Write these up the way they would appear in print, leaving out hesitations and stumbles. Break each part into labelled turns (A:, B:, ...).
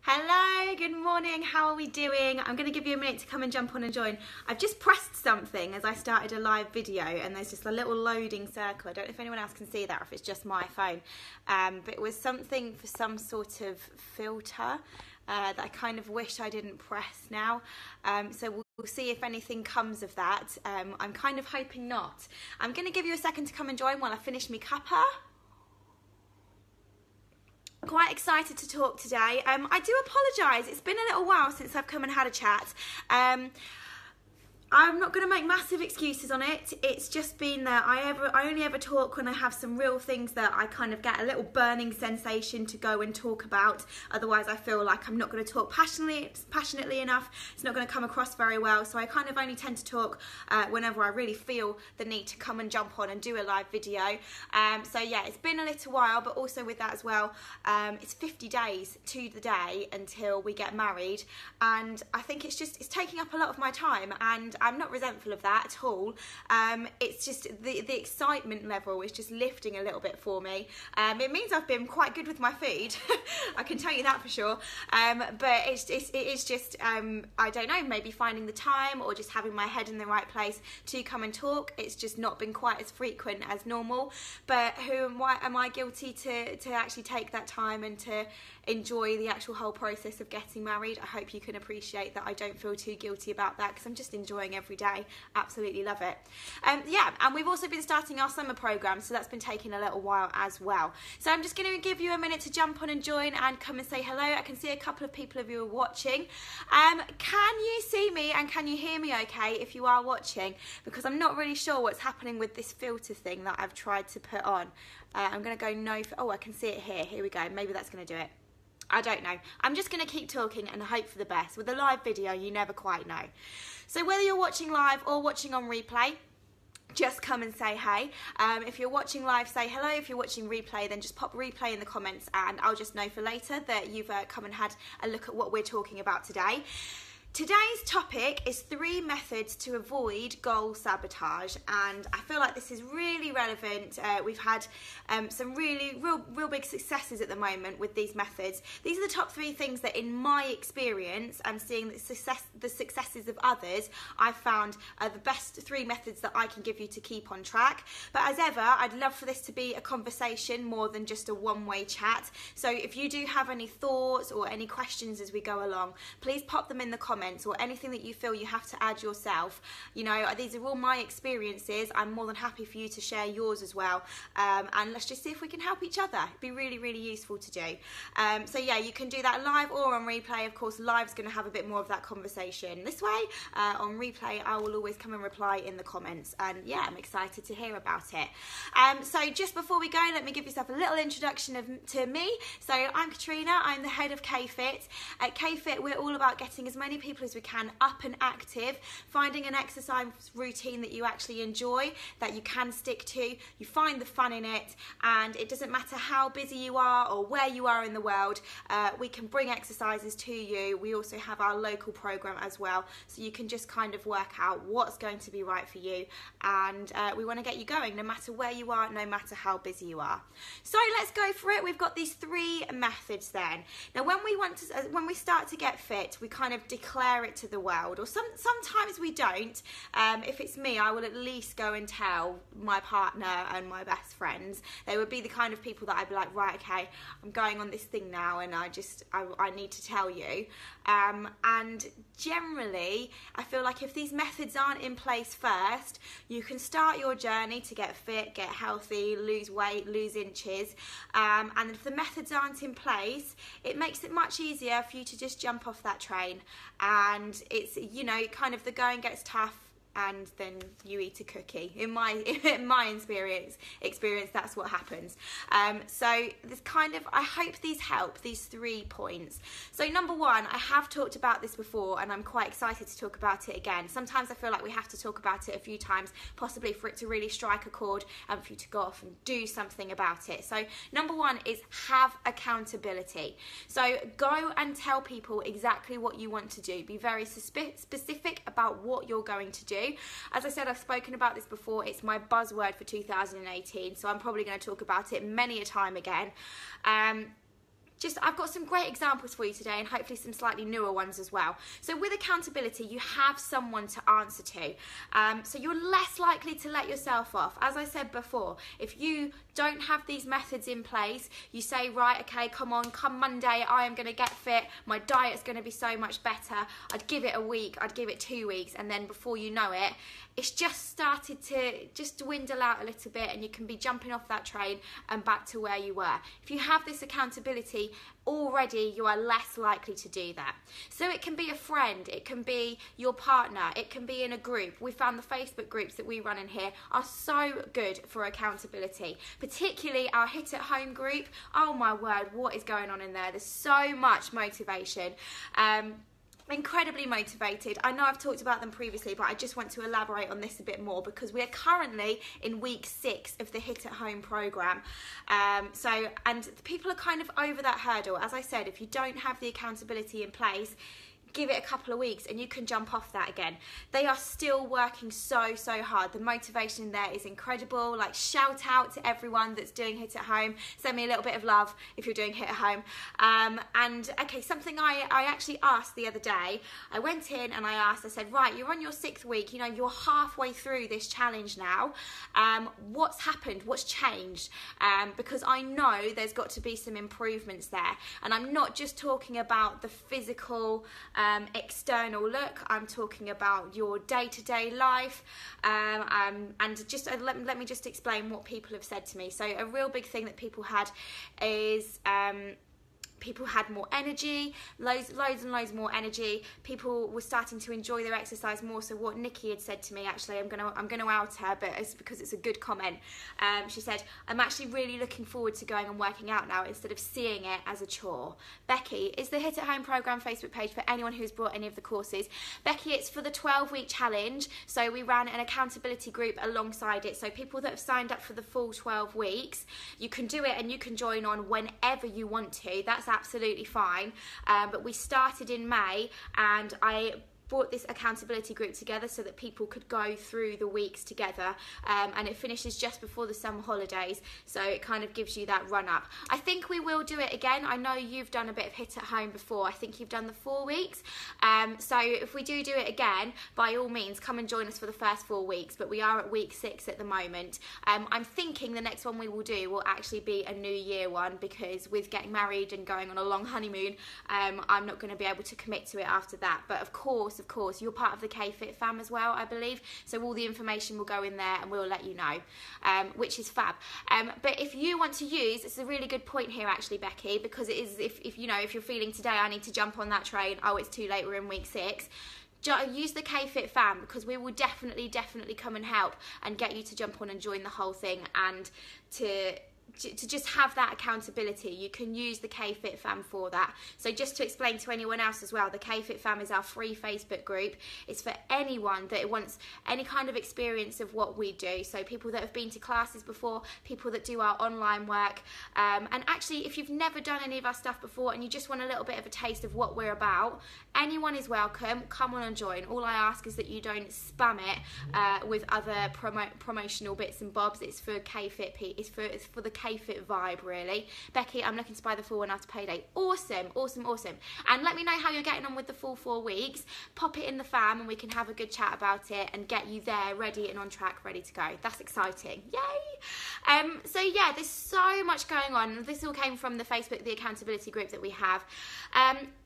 A: Hello, good morning, how are we doing? I'm going to give you a minute to come and jump on and join. I've just pressed something as I started a live video and there's just a little loading circle. I don't know if anyone else can see that or if it's just my phone. But it was something for some sort of filter that I kind of wish I didn't press now. So we'll see if anything comes of that. I'm kind of hoping not. I'm going to give you a second to come and join while I finish my cuppa. Quite excited to talk today. I do apologise, it's been a little while since I've come and had a chat. I'm not going to make massive excuses on it. It's just been that I only ever talk when I have some real things that I kind of get a little burning sensation to go and talk about. Otherwise I feel like I'm not going to talk passionately enough. It's not going to come across very well. So I kind of only tend to talk whenever I really feel the need to come and jump on and do a live video. So yeah, it's been a little while, but also with that as well, it's 50 days to the day until we get married. And I think it's taking up a lot of my time, and I'm not resentful of that at all. It's just the excitement level is just lifting a little bit for me. It means I've been quite good with my food. I can tell you that for sure. But it is just, I don't know, maybe finding the time or just having my head in the right place to come and talk. It's just not been quite as frequent as normal. But why am I guilty to actually take that time and to enjoy the actual whole process of getting married? I hope you can appreciate that I don't feel too guilty about that, because I'm just enjoying every day. Absolutely love it. Yeah, and we've also been starting our summer program, so that's been taking a little while as well. So I'm just going to give you a minute to jump on and join and come and say hello. I can see a couple of people of you are watching. Can you see me and can you hear me okay if you are watching? Because I'm not really sure what's happening with this filter thing that I've tried to put on. I'm going to go no. Oh, I can see it here. Here we go. Maybe that's going to do it. I don't know. I'm just going to keep talking and hope for the best. With a live video, you never quite know. So whether you're watching live or watching on replay, just come and say hey. If you're watching live, say hello. If you're watching replay, then just pop replay in the comments and I'll just know for later that you've come and had a look at what we're talking about today. Today's topic is 3 methods to avoid goal sabotage, and I feel like this is really relevant. We've had some real big successes at the moment with these methods. These are the top 3 things that, in my experience, I'm seeing the successes of others, I've found are the best 3 methods that I can give you to keep on track. But as ever, I'd love for this to be a conversation more than just a one-way chat. So if you do have any thoughts or any questions as we go along, please pop them in the comments, or anything that you feel you have to add yourself. You know, these are all my experiences. I'm more than happy for you to share yours as well, and let's just see if we can help each other. It'd be really useful to do. So yeah, you can do that live or on replay. Of course, live's going to have a bit more of that conversation this way. On replay, I will always come and reply in the comments, and yeah, I'm excited to hear about it. So just before we go, let me give yourself a little introduction to me. So I'm Katrina. I'm the head of K-Fit. At K-Fit, we're all about getting as many people as we can up and active, finding an exercise routine that you actually enjoy, that you can stick to, you find the fun in it, and it doesn't matter how busy you are or where you are in the world, we can bring exercises to you. We also have our local program as well, so you can just kind of work out what's going to be right for you, and we want to get you going no matter where you are, no matter how busy you are. So let's go for it. We've got these 3 methods then. Now when we start to get fit, we kind of declare it to the world, or sometimes we don't. If it's me, I will at least go and tell my partner and my best friends. They would be the kind of people that I'd be like, right, okay, I'm going on this thing now, and I need to tell you. And generally, I feel like if these methods aren't in place first, you can start your journey to get fit, get healthy, lose weight, lose inches, and if the methods aren't in place, it makes it much easier for you to just jump off that train. And it's, you know, kind of the going gets tough and then you eat a cookie. In my experience, that's what happens. So this kind of, I hope these help, these 3 points. So number 1, I have talked about this before and I'm quite excited to talk about it again. Sometimes I feel like we have to talk about it a few times, possibly for it to really strike a chord and for you to go off and do something about it. So number 1 is have accountability. So go and tell people exactly what you want to do. Be very specific about what you're going to do. As I said, I've spoken about this before. It's my buzzword for 2018, so I'm probably going to talk about it many a time again. I've got some great examples for you today, and hopefully some slightly newer ones as well. So with accountability, you have someone to answer to. So you're less likely to let yourself off. As I said before, if you don't have these methods in place, you say, right, okay, come Monday, I am going to get fit, my diet's going to be so much better. I'd give it a week, I'd give it 2 weeks, and then before you know it, it's just started to just dwindle out a little bit, and you can be jumping off that train and back to where you were. If you have this accountability, already you are less likely to do that. So it can be a friend, it can be your partner, it can be in a group. We found the Facebook groups that we run in here are so good for accountability, particularly our Hit at Home group. Oh my word, what is going on in there? There's so much motivation. Incredibly motivated. I know I've talked about them previously, but I just want to elaborate on this a bit more because we are currently in week 6 of the Hit at Home program. And people are kind of over that hurdle. As I said, if you don't have the accountability in place, give it a couple of weeks and you can jump off that again. They are still working so hard. The motivation there is incredible. Like, shout out to everyone that's doing Hit at Home. Send me a little bit of love if you're doing Hit at Home. And okay, something I actually asked the other day, I went in and I said, right, you're on your 6th week, you know, you're halfway through this challenge now. What's happened? What's changed? Because I know there's got to be some improvements there. And I'm not just talking about the physical external look. I'm talking about your day-to-day life, and just let me just explain what people have said to me. So a real big thing that people had is people had more energy, loads and loads more energy. People were starting to enjoy their exercise more. So what Nikki had said to me, actually, I'm gonna out her, but it's because it's a good comment. She said, I'm actually really looking forward to going and working out now instead of seeing it as a chore. Becky, is the Hit at Home program Facebook page for anyone who's bought any of the courses? Becky, it's for the 12-week challenge. So we ran an accountability group alongside it. So people that have signed up for the full 12 weeks, you can do it and you can join on whenever you want to. That's absolutely fine, but we started in May, and I brought this accountability group together so that people could go through the weeks together, and it finishes just before the summer holidays, so it kind of gives you that run up. I think we will do it again. I know you've done a bit of Hit at Home before. I think you've done the 4 weeks, so if we do it again, by all means come and join us for the first 4 weeks, but we are at week 6 at the moment. I'm thinking the next one we will do will actually be a New Year one, because with getting married and going on a long honeymoon, I'm not going to be able to commit to it after that. But of course, you're part of the K-Fit fam as well, I believe. So all the information will go in there and we'll let you know, which is fab. But if you want to use, it's a really good point here actually, Becky, because it is, if you're feeling today, I need to jump on that train, oh, it's too late, we're in week 6. Use the K-Fit fam, because we will definitely come and help and get you to jump on and join the whole thing, and to just have that accountability. You can use the K-Fit fam for that. So just to explain to anyone else as well, the K-Fit fam is our free Facebook group. It's for anyone that wants any kind of experience of what we do. So people that have been to classes before, people that do our online work, and actually if you've never done any of our stuff before and you just want a little bit of a taste of what we're about, anyone is welcome. Come on and join. All I ask is that you don't spam it with other promotional bits and bobs. It's for K-Fit, it's for the K-Fit vibe, really. Becky, I'm looking to buy the full one after payday. Awesome. And let me know how you're getting on with the full 4 weeks. Pop it in the fam and we can have a good chat about it and get you there, ready and on track, ready to go. That's exciting. Yay! So yeah, there's so much going on. This all came from the Facebook, the accountability group that we have.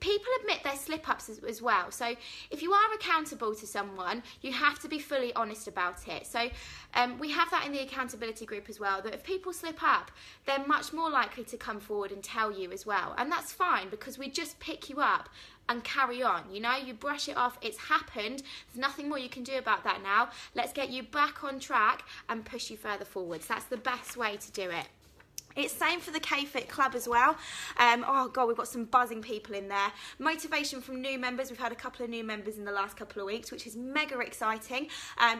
A: People admit their slip-ups as well. So if you are accountable to someone, you have to be fully honest about it. So we have that in the accountability group as well, that if people slip up, they're much more likely to come forward and tell you as well. And that's fine, because we just pick you up and carry on. You know, you brush it off. It's happened. There's nothing more you can do about that now. Let's get you back on track and push you further forwards. That's the best way to do it. It's same for the K-Fit Club as well. Oh God, we've got some buzzing people in there. Motivation from new members. We've had a couple of new members in the last couple of weeks, which is mega exciting.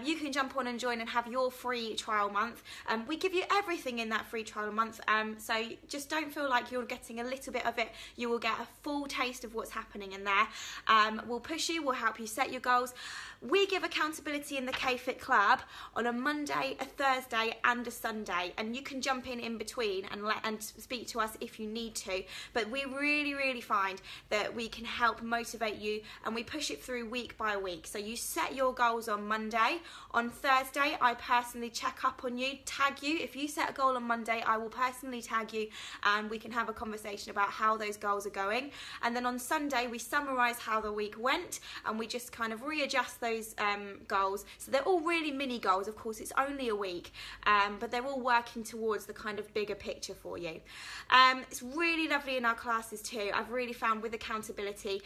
A: You can jump on and join and have your free trial month. We give you everything in that free trial month. So just don't feel like you're getting a little bit of it. You will get a full taste of what's happening in there. We'll push you, we'll help you set your goals. We give accountability in the K-Fit Club on a Monday, a Thursday and a Sunday, and you can jump in between and speak to us if you need to. But we really find that we can help motivate you, and we push it through week by week. So you set your goals on Monday. On Thursday, I personally check up on you, tag you. If you set a goal on Monday, I will personally tag you, and we can have a conversation about how those goals are going. And then on Sunday, we summarise how the week went, and we just kind of readjust those goals. So they're all really mini goals. Of course, it's only a week, but they're all working towards the kind of bigger picture for you. It's really lovely in our classes too. I've really found with accountability,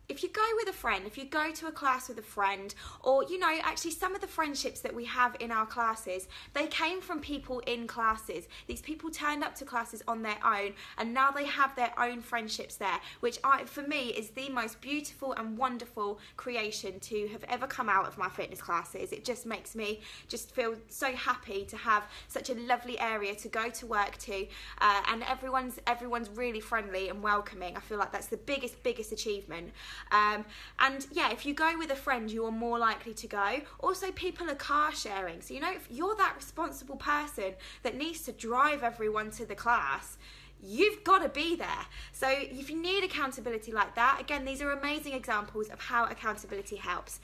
A: if you go with a friend, if you go to a class with a friend, or, you know, actually some of the friendships that we have in our classes, they came from people in classes. These people turned up to classes on their own, and now they have their own friendships there, which for me is the most beautiful and wonderful creation to have ever come out of my fitness classes. It just makes me just feel so happy to have such a lovely area to go to work to, and everyone's really friendly and welcoming. I feel like that's the biggest achievement. And yeah, if you go with a friend, you are more likely to go. Also, people are car sharing, so you know, if you're that responsible person that needs to drive everyone to the class, you've got to be there. So if you need accountability like that, again, these are amazing examples of how accountability helps.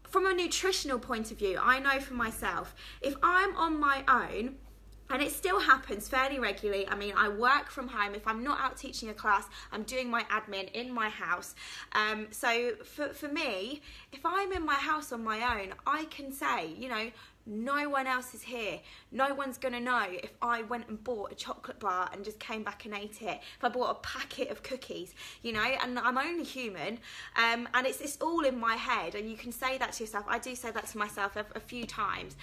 A: From a nutritional point of view, I know for myself, if I'm on my own, and it still happens fairly regularly. I mean, I work from home. If I'm not out teaching a class, I'm doing my admin in my house. So for me, if I'm in my house on my own, I can say, you know, no one else is here. No one's going to know if I went and bought a chocolate bar and just came back and ate it. If I bought a packet of cookies, you know, and I'm only human. And it's all in my head. And you can say that to yourself. I do say that to myself a few times.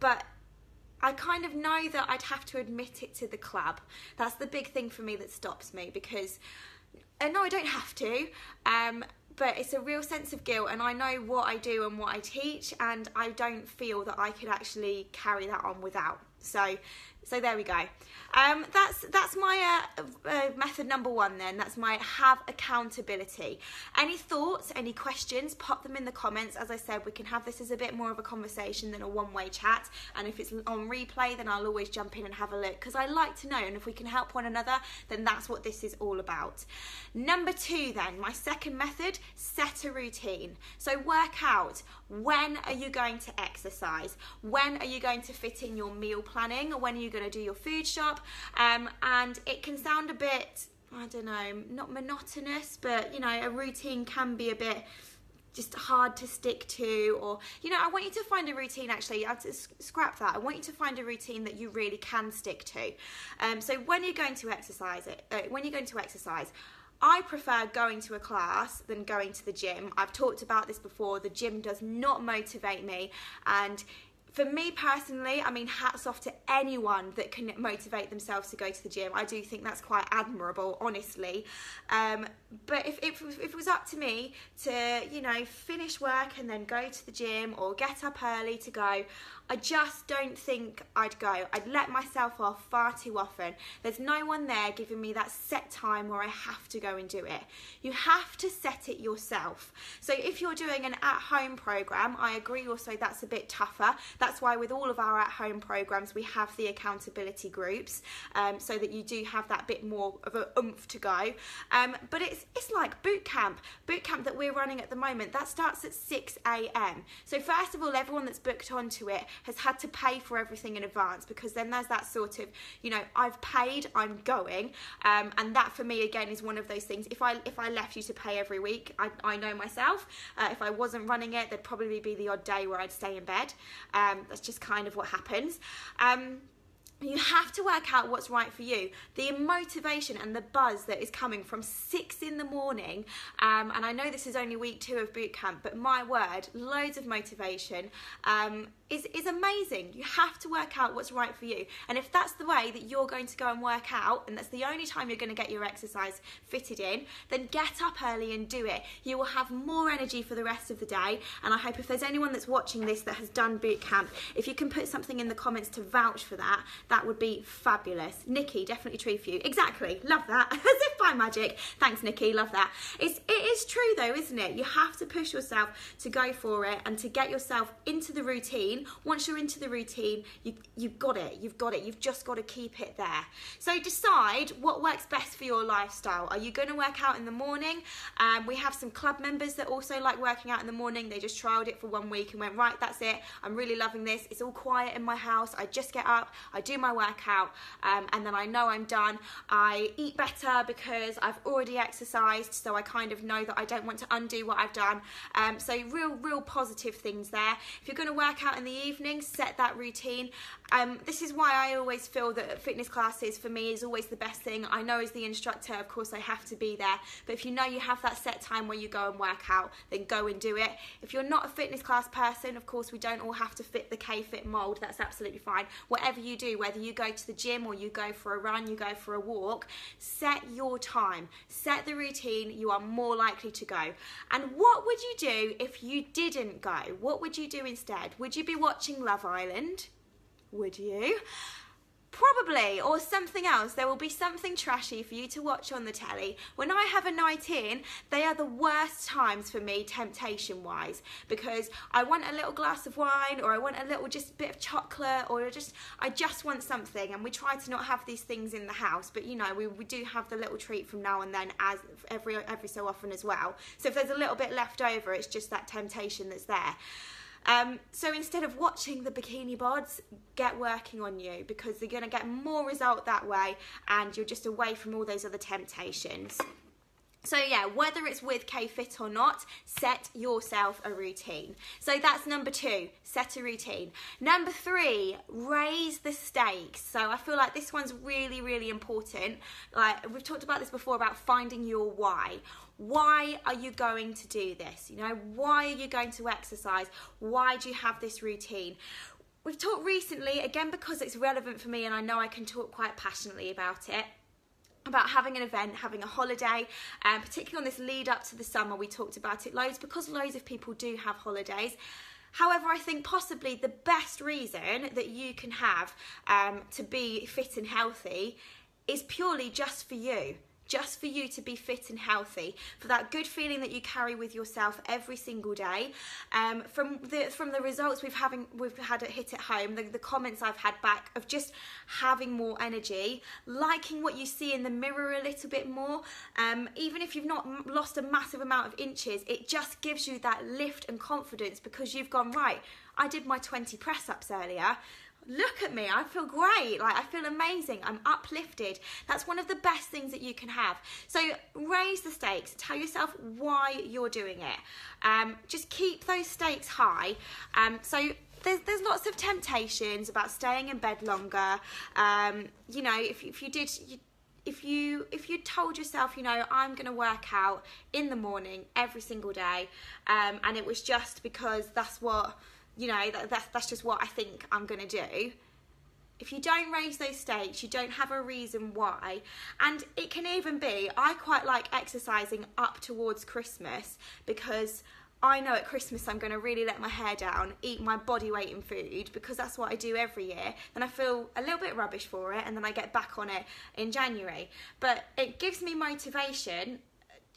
A: But I kind of know that I'd have to admit it to the club. That's the big thing for me that stops me, because, no, I don't have to, but it's a real sense of guilt, and I know what I do and what I teach, and I don't feel that I could actually carry that on without. So there we go. That's my method number one then. That's my have accountability. Any thoughts, any questions, pop them in the comments. As I said, we can have this as a bit more of a conversation than a one-way chat. And if it's on replay, then I'll always jump in and have a look, because I like to know. And if we can help one another, then that's what this is all about. Number two then, my second method, set a routine. So work out, when are you going to exercise? When are you going to fit in your meal planning? Or when are you going to do your food shop? And it can sound a bit, I don't know, not monotonous, but, you know, a routine can be a bit just hard to stick to. Or, you know, I want you to find a routine, actually, I have to scrap that. I want you to find a routine that you really can stick to. So when you're going to exercise, I prefer going to a class than going to the gym. I've talked about this before. The gym does not motivate me, and for me personally, I mean, hats off to anyone that can motivate themselves to go to the gym. I do think that's quite admirable, honestly. But if it was up to me to, you know, finish work and then go to the gym, or get up early to go, I just don't think I'd go. I'd let myself off far too often. There's no one there giving me that set time where I have to go and do it. You have to set it yourself. So if you're doing an at-home program, I agree also that's a bit tougher. That's why with all of our at-home programs, we have the accountability groups, so that you do have that bit more of a oomph to go. But it's like boot camp that we're running at the moment. That starts at 6 a.m. So first of all, everyone that's booked onto it has had to pay for everything in advance, because then there's that sort of, you know, I've paid, I'm going, and that for me again is one of those things. If I left you to pay every week, I know myself, if I wasn't running it, there'd probably be the odd day where I'd stay in bed. That's just kind of what happens. You have to work out what's right for you. The motivation and the buzz that is coming from 6 in the morning, and I know this is only week 2 of boot camp, but my word, loads of motivation, is amazing. You have to work out what's right for you. And if that's the way that you're going to go and work out, and that's the only time you're going to get your exercise fitted in, then get up early and do it. You will have more energy for the rest of the day. And I hope if there's anyone that's watching this that has done boot camp, if you can put something in the comments to vouch for that, that would be fabulous. Nikki, definitely true for you. Exactly. Love that. As if by time magic. Thanks, Nikki, love that. It is true though, isn't it? You have to push yourself to go for it and to get yourself into the routine. Once you're into the routine, you've got it. You've just got to keep it there. So decide what works best for your lifestyle. Are you going to work out in the morning? We have some club members that also like working out in the morning. They just trialed it for 1 week and went, right, that's it. I'm really loving this. It's all quiet in my house. I just get up, I do my workout, and then I know I'm done. I eat better because I've already exercised, so I kind of know that I don't want to undo what I've done. So real positive things there. If you're going to work out in the evening, set that routine. This is why I always feel that fitness classes for me is always the best thing. I know as the instructor, of course, I have to be there, but if you know you have that set time where you go and work out, then go and do it. If you're not a fitness class person, of course, we don't all have to fit the K-Fit mold. That's absolutely fine. Whatever you do, whether you go to the gym or you go for a run, you go for a walk, set your time, set the routine, you are more likely to go. And what would you do if you didn't go? What would you do instead? Would you be watching Love Island? Would you? Probably, or something else. There will be something trashy for you to watch on the telly. When I have a night in, they are the worst times for me, temptation wise, because I want a little glass of wine, or I want a little just bit of chocolate, or I just want something. And we try to not have these things in the house, but you know, we do have the little treat from now and then, as every so often as well. So if there's a little bit left over, it's just that temptation that's there. So instead of watching the bikini bods, get working on you, because you're going to get more result that way, and you're just away from all those other temptations. So yeah, whether it's with K-Fit or not, set yourself a routine. So that's number 2, set a routine. Number 3, raise the stakes. So I feel like this one's really important. Like we've talked about this before, about finding your why. Why are you going to do this? You know, why are you going to exercise? Why do you have this routine? We've talked recently, again because it's relevant for me and I know I can talk quite passionately about it, about having an event, having a holiday, particularly on this lead up to the summer. We talked about it loads because loads of people do have holidays. However, I think possibly the best reason that you can have to be fit and healthy is purely just for you. Just for you to be fit and healthy, for that good feeling that you carry with yourself every single day. From the results we've had it hit at home, the comments I've had back of just having more energy, liking what you see in the mirror a little bit more. Even if you've not lost a massive amount of inches, it just gives you that lift and confidence because you've gone, right, I did my 20 press-ups earlier. Look at me, I feel great, like I feel amazing, I'm uplifted. That's one of the best things that you can have. So raise the stakes, tell yourself why you're doing it. Just keep those stakes high. So there's lots of temptations about staying in bed longer. You know, if you told yourself, you know, I'm going to work out in the morning every single day, and it was just because that's what, you know, that's just what I think I'm going to do. If you don't raise those stakes, you don't have a reason why. And it can even be, I quite like exercising up towards Christmas because I know at Christmas I'm going to really let my hair down, eat my body weight in food, because that's what I do every year. Then I feel a little bit rubbish for it, and then I get back on it in January. But it gives me motivation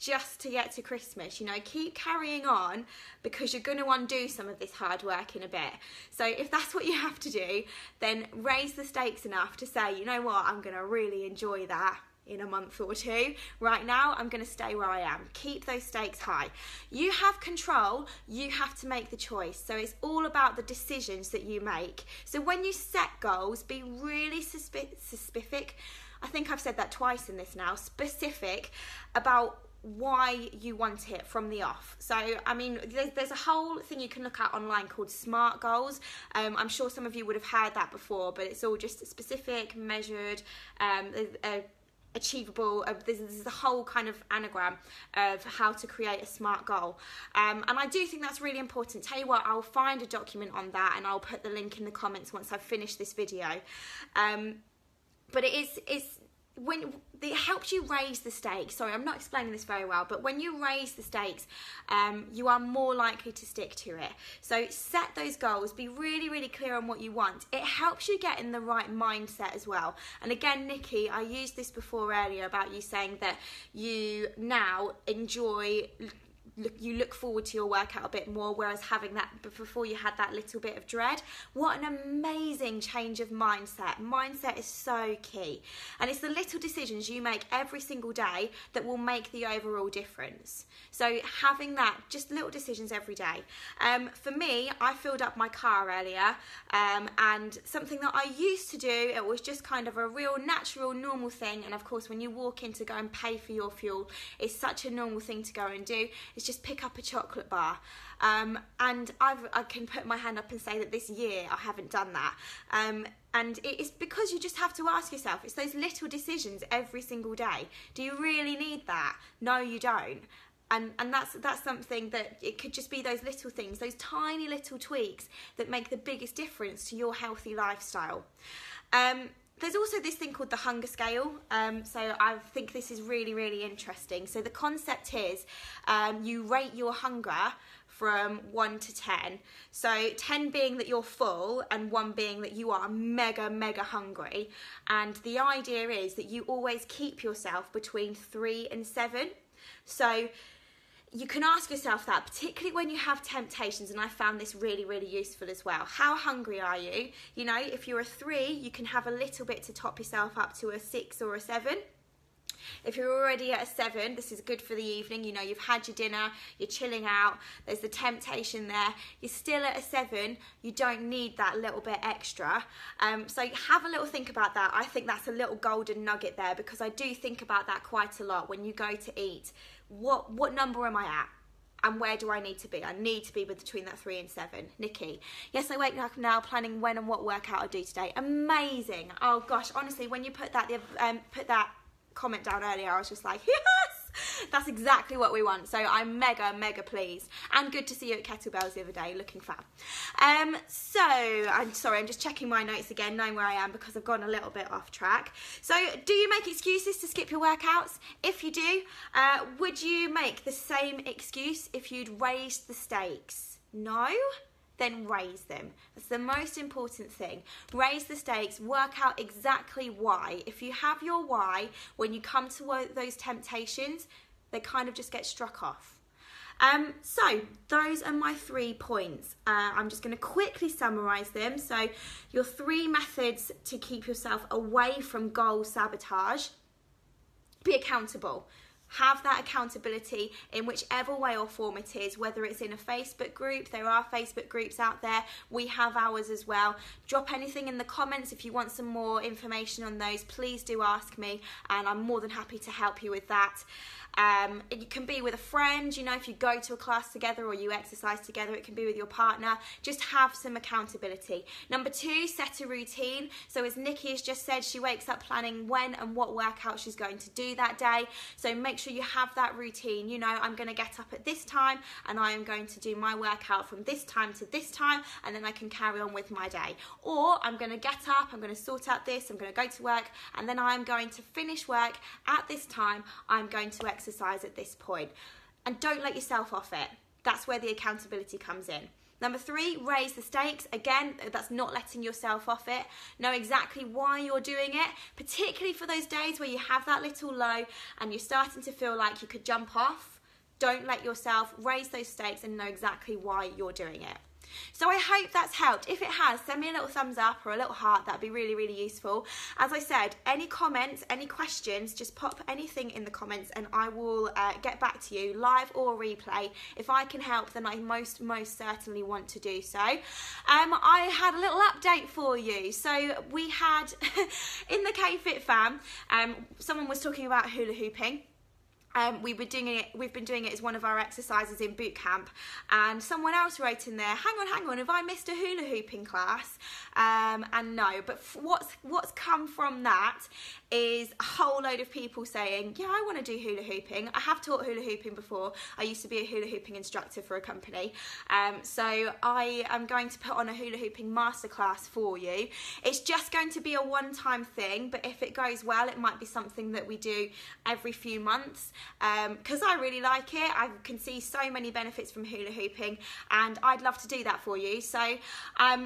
A: just to get to Christmas, you know, keep carrying on because you're going to undo some of this hard work in a bit. So if that's what you have to do, then raise the stakes enough to say, you know what, I'm going to really enjoy that in a month or two. Right now, I'm going to stay where I am. Keep those stakes high. You have control, you have to make the choice. So it's all about the decisions that you make. So when you set goals, be really specific. I think I've said that twice in this now, specific about why you want it from the off. So I mean, there's a whole thing you can look at online called SMART goals. I'm sure some of you would have heard that before, but it's all just specific, measured, achievable. There's a whole kind of anagram of how to create a SMART goal, and I do think that's really important. Tell you what, I'll find a document on that and I'll put the link in the comments once I've finished this video. But it's when it helps you raise the stakes. Sorry, I'm not explaining this very well, but when you raise the stakes, you are more likely to stick to it. So set those goals, be really, really clear on what you want. It helps you get in the right mindset as well. And again, Nikki, I used this before earlier about you saying that you now enjoy, you look forward to your workout a bit more, whereas having that before, you had that little bit of dread. What an amazing change of mindset. Mindset is so key, and it's the little decisions you make every single day that will make the overall difference. So having that, just little decisions every day. For me, I filled up my car earlier, and something that I used to do, it was just kind of a real natural, normal thing, and of course when you walk in to go and pay for your fuel, it's such a normal thing to go and do. It's just pick up a chocolate bar, and I can put my hand up and say that this year I haven't done that, and it's because you just have to ask yourself, it's those little decisions every single day. Do you really need that? No, you don't. And that's something that it could just be those little things, those tiny little tweaks that make the biggest difference to your healthy lifestyle. There's also this thing called the hunger scale, so I think this is really, really interesting. So the concept is you rate your hunger from 1 to 10. So 10 being that you're full and 1 being that you are mega, mega hungry. And the idea is that you always keep yourself between 3 and 7. So you can ask yourself that, particularly when you have temptations, and I found this really, really useful as well. How hungry are you? You know, if you're a 3, you can have a little bit to top yourself up to a 6 or a 7. If you're already at a 7, this is good for the evening. You know, you've had your dinner, you're chilling out, there's the temptation there. You're still at a 7, you don't need that little bit extra. So have a little think about that. I think that's a little golden nugget there, because I do think about that quite a lot when you go to eat. What number am I at? And where do I need to be? I need to be between that 3 and 7. Nikki, yes, I wake up now planning when and what workout I'll do today. Amazing. Oh gosh, honestly, when you put that comment down earlier, I was just like, yes, that's exactly what we want. So I'm mega, mega pleased, and good to see you at Kettlebells the other day, looking fab. So I'm sorry, I'm just checking my notes again, knowing where I am, because I've gone a little bit off track. So do you make excuses to skip your workouts? If you do, would you make the same excuse if you'd raised the stakes? No? Then raise them. That's the most important thing. Raise the stakes, work out exactly why. If you have your why, when you come to those temptations, they kind of just get struck off. So those are my 3 points. I'm just going to quickly summarize them. So your 3 methods to keep yourself away from goal sabotage. Be accountable. Have that accountability in whichever way or form it is, whether it's in a Facebook group. There are Facebook groups out there. We have ours as well. Drop anything in the comments if you want some more information on those. Please do ask me, and I'm more than happy to help you with that. It can be with a friend, you know, if you go to a class together or you exercise together. It can be with your partner. Just have some accountability. Number 2, set a routine. So as Nikki has just said, she wakes up planning when and what workout she's going to do that day. So make sure you have that routine. You know, I'm going to get up at this time and I am going to do my workout from this time to this time, and then I can carry on with my day. Or I'm going to get up, I'm going to sort out this, I'm going to go to work, and then I'm going to finish work at this time. I'm going to exercise at this point. And don't let yourself off it. That's where the accountability comes in. Number 3, raise the stakes. Again, that's not letting yourself off it. Know exactly why you're doing it, particularly for those days where you have that little low and you're starting to feel like you could jump off. Don't let yourself raise those stakes and know exactly why you're doing it. So I hope that's helped. If it has, send me a little thumbs up or a little heart. That'd be really, really useful. As I said, any comments, any questions, just pop anything in the comments and I will get back to you, live or replay. If I can help, then I most certainly want to do so. I had a little update for you. So we had, in the K-Fit fam, someone was talking about hula hooping. we've been doing it as one of our exercises in boot camp, and someone else wrote in there, hang on, have I missed a hula hooping class? And no, but what's come from that is a whole load of people saying, yeah, I want to do hula hooping. I have taught hula hooping before. I used to be a hula hooping instructor for a company, so I am going to put on a hula hooping masterclass for you. It's just going to be a one-time thing, but if it goes well, it might be something that we do every few months. Because I really like it. I can see so many benefits from hula hooping, and I'd love to do that for you. So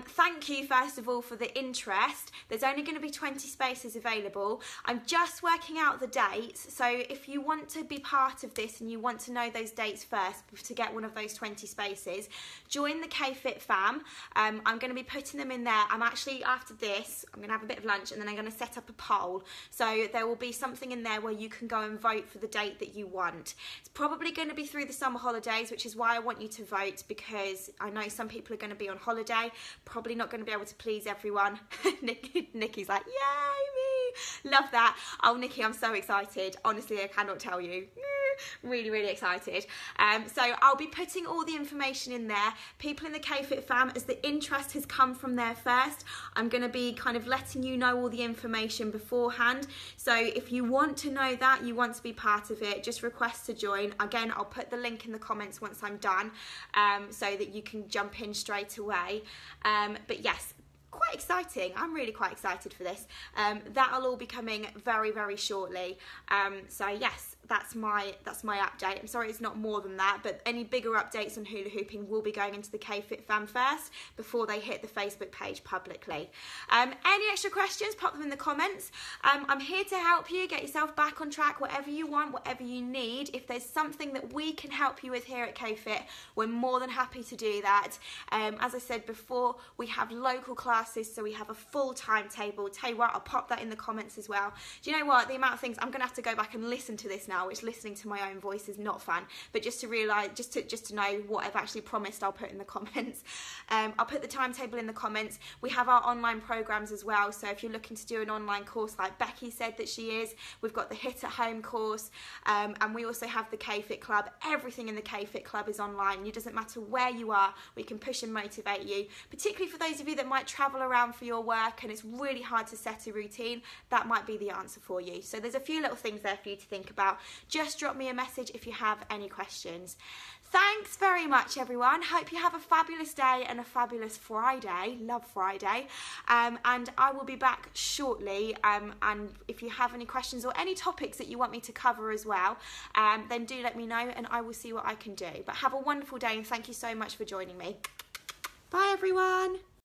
A: thank you first of all for the interest. There's only going to be 20 spaces available. I'm just working out the dates, so if you want to be part of this and you want to know those dates first to get one of those 20 spaces, join the K-Fit fam. I'm going to be putting them in there. I'm actually, after this, I'm going to have a bit of lunch and then I'm going to set up a poll. So there will be something in there where you can go and vote for the date that you want. It's probably going to be through the summer holidays, which is why I want you to vote, because I know some people are going to be on holiday, probably not going to be able to please everyone. Nikki's like, yay me, love that. Oh, Nikki, I'm so excited, honestly, I cannot tell you. Really excited. So I'll be putting all the information in there. People in the K-Fit fam, as the interest has come from there first, I'm going to be kind of letting you know all the information beforehand. So if you want to know that, you want to be part of it, just request to join. Again, I'll put the link in the comments once I'm done, so that you can jump in straight away. But yes, quite exciting. I'm really quite excited for this. That'll all be coming very shortly. So yes, that's my update. I'm sorry it's not more than that, but any bigger updates on hula hooping will be going into the K-Fit fam first before they hit the Facebook page publicly. Any extra questions, pop them in the comments. I'm here to help you get yourself back on track, whatever you want, whatever you need. If there's something that we can help you with here at K-Fit, we're more than happy to do that. As I said before, we have local classes, so we have a full timetable. Tell you what, I'll pop that in the comments as well. Do you know what, the amount of things, I'm gonna have to go back and listen to this now, which listening to my own voice is not fun, but just to realise, just to know what I've actually promised, I'll put in the comments. I'll put the timetable in the comments. We have our online programs as well, so if you're looking to do an online course like Becky said that she is, we've got the Hit at Home course, and we also have the K-Fit Club. Everything in the K-Fit Club is online. It doesn't matter where you are, we can push and motivate you, particularly for those of you that might travel around for your work and it's really hard to set a routine. That might be the answer for you. So there's a few little things there for you to think about. Just drop me a message if you have any questions. Thanks very much, everyone. Hope you have a fabulous day and a fabulous Friday. Love Friday. And I will be back shortly. And if you have any questions or any topics that you want me to cover as well, then do let me know and I will see what I can do. But have a wonderful day and thank you so much for joining me. Bye, everyone.